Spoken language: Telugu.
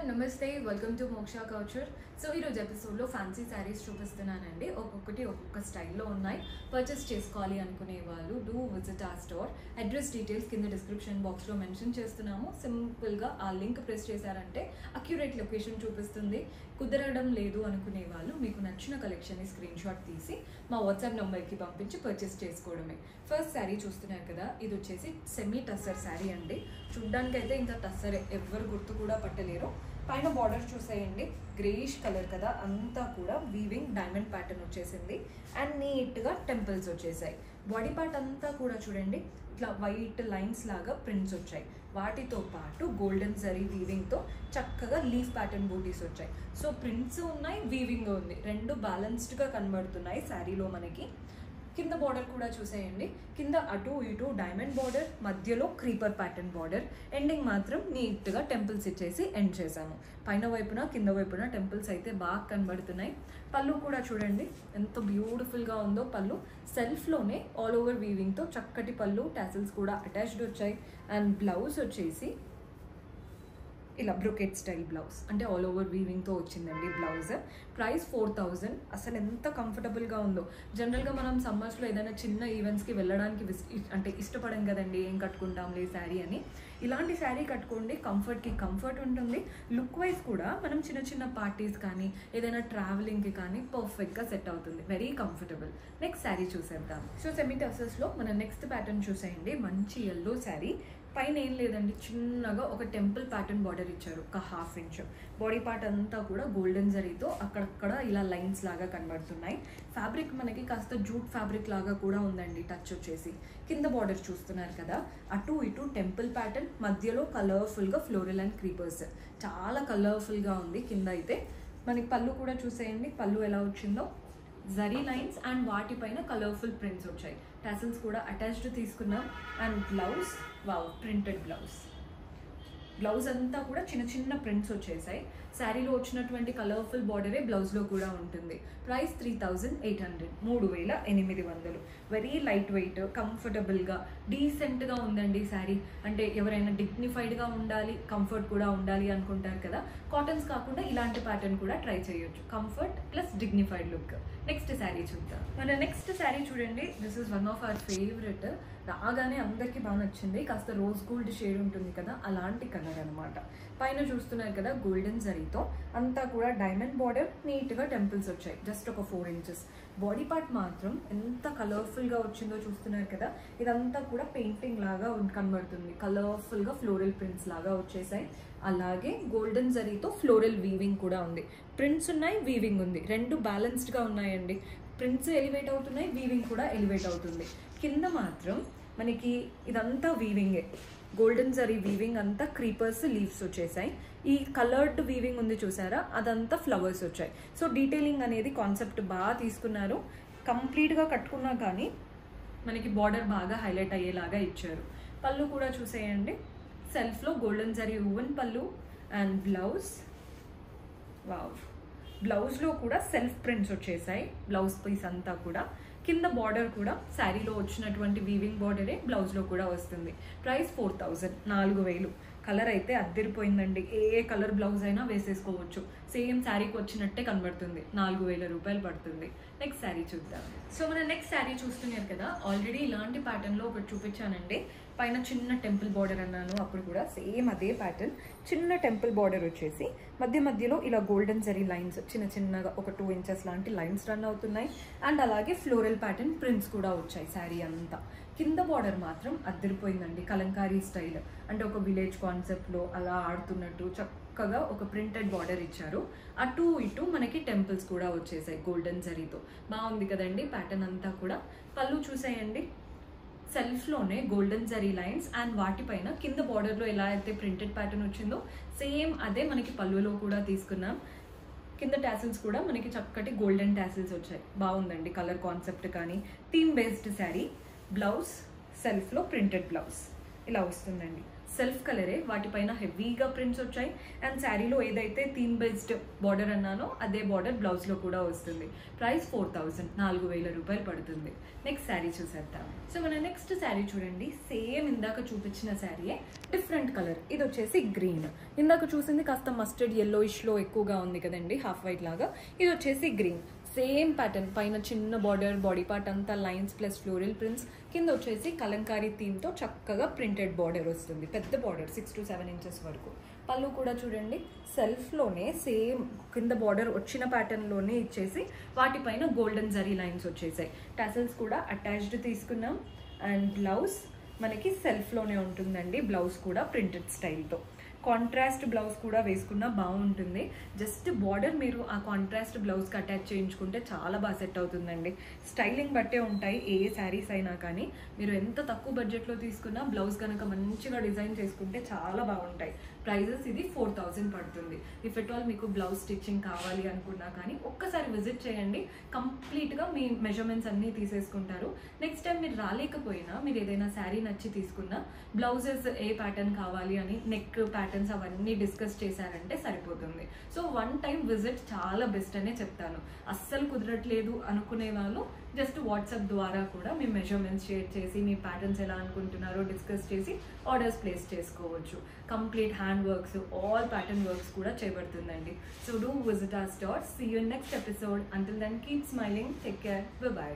everyone, namaste, welcome to Moksha Culture. So ఈ రోజు ఎపిసోడ్ లో ఫ్యాన్సీ సారీస్ చూపిస్తున్నానండి. ఒక్కొక్క స్టైల్లో ఉన్నాయి. పర్చేస్ చేసుకోవాలి అనుకునే వాళ్ళు డూ విజిట్ ఆ స్టోర్. అడ్రస్ డీటెయిల్స్ కింద డిస్క్రిప్షన్ బాక్స్ లో మెన్షన్ చేస్తున్నాము. సింపుల్ గా ఆ లింక్ ప్రెస్ చేశారంటే అక్యురేట్ లొకేషన్ చూపిస్తుంది. కుదరడం లేదు అనుకునే వాళ్ళు మీకు నచ్చిన కలెక్షన్ ని స్క్రీన్ షాట్ తీసి మా వాట్సాప్ నంబర్ కి పంపించి పర్చేస్ చేసుకోవడమే. ఫస్ట్ శారీ చూస్తున్నారు కదా, ఇది వచ్చేసి సెమీ టస్సర్ శారీ అండి. చూడ్డానికి అయితే ఇంత టస్సర్ ఎవరు గుర్తు కూడా పట్టలేరు. పైన బార్డర్ చూసేయండి, గ్రేయిష్ కలర్ కదా, అంతా కూడా వీవింగ్ డైమండ్ ప్యాటర్న్ వచ్చేసింది అండ్ నీట్గా టెంపుల్స్ వచ్చేసాయి. బాడీ పార్ట్ అంతా కూడా చూడండి ఇట్లా వైట్ లైన్స్ లాగా ప్రింట్స్ వచ్చాయి. వాటితో పాటు గోల్డెన్ జరీ వీవింగ్తో చక్కగా లీఫ్ ప్యాటర్న్ బూటీస్ వచ్చాయి. సో ప్రింట్స్ ఉన్నాయి, వీవింగ్ ఉంది, రెండు బ్యాలెన్స్డ్గా కనబడుతున్నాయి శారీలో మనకి. కింద బార్డర్ కూడా చూసేయండి, కింద అటు ఇటు డైమండ్ బార్డర్, మధ్యలో క్రీపర్ ప్యాటర్న్ బార్డర్, ఎండింగ్ మాత్రం నీట్గా టెంపుల్స్ ఇచ్చేసి ఎండ్ చేసాము. పైన వైపున కింద వైపున టెంపుల్స్ అయితే బాగా కనబడుతున్నాయి. పళ్ళు కూడా చూడండి ఎంత బ్యూటిఫుల్గా ఉందో. పళ్ళు సెల్ఫ్లోనే ఆల్ ఓవర్ వీవింగ్తో చక్కటి పళ్ళు, టాసిల్స్ కూడా అటాచ్డ్ వచ్చాయి. అండ్ బ్లౌజ్ వచ్చేసి ఇలా బ్రొకెట్ స్టైల్ బ్లౌజ్, అంటే ఆల్ ఓవర్ వీవింగ్తో వచ్చిందండి బ్లౌజ్. ప్రైస్ 4000. అసలు ఎంత కంఫర్టబుల్గా ఉందో. జనరల్గా మనం సమ్మర్స్లో ఏదైనా చిన్న ఈవెంట్స్కి వెళ్ళడానికి అంటే ఇష్టపడం కదండి, ఏం కట్టుకుంటాంలే శారీ అని. ఇలాంటి శారీ కట్టుకోండి, కంఫర్ట్కి కంఫర్ట్ ఉంటుంది. లుక్ వైజ్ కూడా మనం చిన్న చిన్న పార్టీస్ కానీ ఏదైనా ట్రావెలింగ్కి కానీ పర్ఫెక్ట్గా సెట్ అవుతుంది. Very comfortable. నెక్స్ట్ శారీ చూసేద్దాం. సో సెమీ టసర్స్లో మన నెక్స్ట్ ప్యాటర్న్ చూసేయండి. మంచి ఎల్లో శారీ. పైన ఏం లేదండి, చిన్నగా ఒక టెంపుల్ ప్యాటర్న్ బార్డర్ ఇచ్చారు, ఒక 1/2 ఇంచ్. బాడీ పార్ట్ అంతా కూడా గోల్డెన్ జరీతో అక్కడక్కడ ఇలా లైన్స్ లాగా కనబడుతున్నాయి. ఫ్యాబ్రిక్ మనకి కాస్త జూట్ ఫ్యాబ్రిక్ లాగా కూడా ఉందండి, టచ్ వచ్చేసి. కింద బార్డర్ చూస్తున్నారు కదా, అటు ఇటు టెంపుల్ ప్యాటర్న్, మధ్యలో కలర్ఫుల్గా ఫ్లోరల్ అండ్ క్రీపర్స్. చాలా కలర్ఫుల్గా ఉంది. కింద అయితే మనకి పళ్ళు కూడా చూసేయండి, పళ్ళు ఎలా వచ్చిందో. జరీ లైన్స్ అండ్ వాటిపైన కలర్ఫుల్ ప్రింట్స్ వచ్చాయి. టాసిల్స్ కూడా అటాచ్డ్ తీసుకున్నాం. And blouse, wow, printed blouse. Blouse అంతా కూడా చిన్న చిన్న ప్రింట్స్ వచ్చేసాయి. శారీలో వచ్చినటువంటి కలర్ఫుల్ బార్డరే బ్లౌజ్లో కూడా ఉంటుంది. ప్రైస్ 3800, 3800. వెరీ లైట్ వెయిట్, కంఫర్టబుల్గా, డీసెంట్గా ఉందండి శారీ. అంటే ఎవరైనా డిగ్నిఫైడ్గా ఉండాలి, కంఫర్ట్ కూడా ఉండాలి అనుకుంటారు కదా, కాటన్స్ కాకుండా ఇలాంటి ప్యాటర్న్ కూడా ట్రై చేయొచ్చు. Comfort plus dignified look. Next sari చూద్దాం. మన నెక్స్ట్ శారీ చూడండి, this is one of our favourite. రాగానే అందరికీ బాగా నచ్చింది. కాస్త రోజ్ గోల్డ్ షేడ్ ఉంటుంది కదా, అలాంటి కలర్ అనమాట. పైన చూస్తున్నారు కదా, గోల్డెన్ జరీతో అంతా కూడా డైమండ్ బార్డర్, నీట్గా టెంపుల్స్ వచ్చాయి. జస్ట్ ఒక 4 ఇంచెస్. బాడీ పార్ట్ మాత్రం ఎంత కలర్ఫుల్గా వచ్చిందో చూస్తున్నారు కదా. ఇదంతా కూడా పెయింటింగ్ లాగా కనబడుతుంది. కలర్ఫుల్గా ఫ్లోరల్ ప్రింట్స్ లాగా వచ్చేసాయి. అలాగే గోల్డెన్ జరీతో ఫ్లోరల్ వీవింగ్ కూడా ఉంది. ప్రింట్స్ ఉన్నాయి, వీవింగ్ ఉంది, రెండు బ్యాలెన్స్డ్గా ఉన్నాయండి. ప్రింట్స్ ఎలివేట్ అవుతున్నాయి, వీవింగ్ కూడా ఎలివేట్ అవుతుంది. కింద మాత్రం మనకి ఇదంతా వీవింగే, గోల్డెన్ జరీ వీవింగ్ అంతా క్రీపర్స్, లీవ్స్ వచ్చేసాయి. ఈ కలర్డ్ వీవింగ్ ఉంది చూసారా, అదంతా ఫ్లవర్స్ వచ్చాయి. సో డీటెయిలింగ్ అనేది కాన్సెప్ట్ బాగా తీసుకున్నారు. కంప్లీట్గా కట్టుకున్నా కానీ మనకి బార్డర్ బాగా హైలైట్ అయ్యేలాగా ఇచ్చారు. పళ్ళు కూడా చూసేయండి, సెల్ఫ్లో గోల్డెన్ జరీ ఓవెన్ పళ్ళు. అండ్ బ్లౌజ్, వావ్, బ్లౌజ్లో కూడా సెల్ఫ్ ప్రింట్స్ వచ్చేసాయి. బ్లౌజ్ పీస్ అంతా కూడా. కింద బార్డర్ కూడా శారీలో వచ్చినటువంటి వీవింగ్ బార్డరే బ్లౌజ్లో కూడా వస్తుంది. ప్రైస్ 4000, 4000. కలర్ అయితే అద్దరిపోయిందండి. ఏ కలర్ బ్లౌజ్ అయినా వేసేసుకోవచ్చు. సేమ్ శారీకి వచ్చినట్టే కనబడుతుంది. 4000 రూపాయలు పడుతుంది. నెక్స్ట్ శారీ చూద్దాం. సో మన నెక్స్ట్ శారీ చూస్తున్నారు కదా, ఆల్రెడీ ఇలాంటి ప్యాటర్న్లో ఒకటి చూపించానండి. పైన చిన్న టెంపుల్ బార్డర్ అన్నాను అప్పుడు కూడా, సేమ్ అదే ప్యాటర్న్. చిన్న టెంపుల్ బార్డర్ వచ్చేసి మధ్యలో ఇలా గోల్డెన్ జరీ లైన్స్ చిన్న చిన్నగా ఒక 2 ఇంచెస్ లాంటి లైన్స్ రన్ అవుతున్నాయి. అండ్ అలాగే ఫ్లోరల్ ప్యాటర్న్ ప్రింట్స్ కూడా వచ్చాయి శారీ అంతా. కింద బార్డర్ మాత్రం అద్దరిపోయిందండి, కలంకారీ స్టైల్. అంటే ఒక విలేజ్ కాన్సెప్ట్లో అలా ఆడుతున్నట్టు చక్కగా ఒక ప్రింటెడ్ బార్డర్ ఇచ్చారు. అటు ఇటు మనకి టెంపుల్స్ కూడా వచ్చేసాయి గోల్డెన్ జరీతో. బాగుంది కదండి ప్యాటర్న్ అంతా కూడా. పళ్ళు చూసేయండి, సెల్ఫ్లోనే గోల్డెన్ జరీ లైన్స్ అండ్ వాటిపైన కింద బార్డర్లో ఎలా అయితే ప్రింటెడ్ ప్యాటర్న్ వచ్చిందో సేమ్ అదే మనకి పళ్ళులో కూడా తీసుకున్నాం. కింద టాసిల్స్ కూడా మనకి చక్కటి గోల్డెన్ టాసిల్స్ వచ్చాయి. బాగుందండి కలర్ కాన్సెప్ట్ కానీ. Theme based sari. బ్లౌజ్ సెల్ఫ్లో ప్రింటెడ్ బ్లౌజ్ ఇలా వస్తుందండి. సెల్ఫ్ కలరే, వాటిపైన హెవీగా ప్రింట్స్ వచ్చాయి. అండ్ శారీలో ఏదైతే థీమ్ బేస్డ్ బార్డర్ అన్నానో అదే బార్డర్ బ్లౌజ్లో కూడా వస్తుంది. ప్రైస్ 4000, 4000 రూపాయలు పడుతుంది. నెక్స్ట్ శారీ చూసేద్దాం. సో మన నెక్స్ట్ శారీ చూడండి, సేమ్ ఇందాక చూపించిన శారీయే, డిఫరెంట్ కలర్. ఇది వచ్చేసి గ్రీన్. ఇందాక చూసింది కాస్త మస్టర్డ్ ఎల్లోయిష్లో ఎక్కువగా ఉంది కదండి, హాఫ్ వైట్ లాగా. ఇది వచ్చేసి గ్రీన్. సేమ్ ప్యాటర్న్, పైన చిన్న బార్డర్, బాడీ పార్ట్ అంతా లైన్స్ ప్లస్ ఫ్లోరల్ ప్రింట్స్, కింద వచ్చేసి కలంకారీ థీమ్తో చక్కగా ప్రింటెడ్ బార్డర్ వస్తుంది. పెద్ద బార్డర్ 6 to 7 inches వరకు. పళ్ళు కూడా చూడండి సెల్ఫ్లోనే సేమ్ కింద బార్డర్ వచ్చిన ప్యాటర్న్లోనే ఇచ్చేసి వాటిపైన గోల్డెన్ జరీ లైన్స్ వచ్చేసాయి. టసల్స్ కూడా అటాచ్డ్ తీసుకున్నాం. అండ్ బ్లౌజ్ మనకి సెల్ఫ్లోనే ఉంటుందండి. బ్లౌజ్ కూడా ప్రింటెడ్ స్టైల్తో. కాంట్రాస్ట్ బ్లౌజ్ కూడా వేసుకున్నా బాగుంటుంది. జస్ట్ బార్డర్ మీరు ఆ కాంట్రాస్ట్ బ్లౌజ్కి అటాచ్ చేయించుకుంటే చాలా బాగా సెట్ అవుతుందండి. స్టైలింగ్ బట్టే ఉంటాయి ఏ శారీస్ అయినా కానీ. మీరు ఎంత తక్కువ బడ్జెట్లో తీసుకున్నా బ్లౌజ్ కనుక మంచిగా డిజైన్ చేసుకుంటే చాలా బాగుంటాయి. ప్రైజెస్ ఇది 4000 పడుతుంది. ఇఫ్ ఎట్ ఆల్ మీకు బ్లౌజ్ స్టిచ్చింగ్ కావాలి అనుకున్నా కానీ ఒక్కసారి విజిట్ చేయండి, కంప్లీట్గా మీ మెజర్మెంట్స్ అన్నీ తీసేసుకుంటారు. నెక్స్ట్ టైం మీరు రాలేకపోయినా, మీరు ఏదైనా శారీ నచ్చి తీసుకున్నా బ్లౌజెస్ ఏ ప్యాటర్న్ కావాలి అని నెక్ ప్యాటర్న్స్ అవన్నీ డిస్కస్ చేశారంటే సరిపోతుంది. సో వన్ టైం విజిట్ చాలా బెస్ట్ అనే చెప్తాను. అస్సలు కుదరట్లేదు అనుకునే వాళ్ళు జస్ట్ వాట్సాప్ ద్వారా కూడా మీ మెజర్మెంట్స్ షేర్ చేసి మీ ప్యాటర్న్స్ ఎలా అనుకుంటున్నారో డిస్కస్ చేసి ఆర్డర్స్ ప్లేస్ చేసుకోవచ్చు. Complete hand works, all pattern works కూడా చేయబడుతుందండి. So do visit our store. See you in next episode. Until then keep smiling. Take care. Bye by.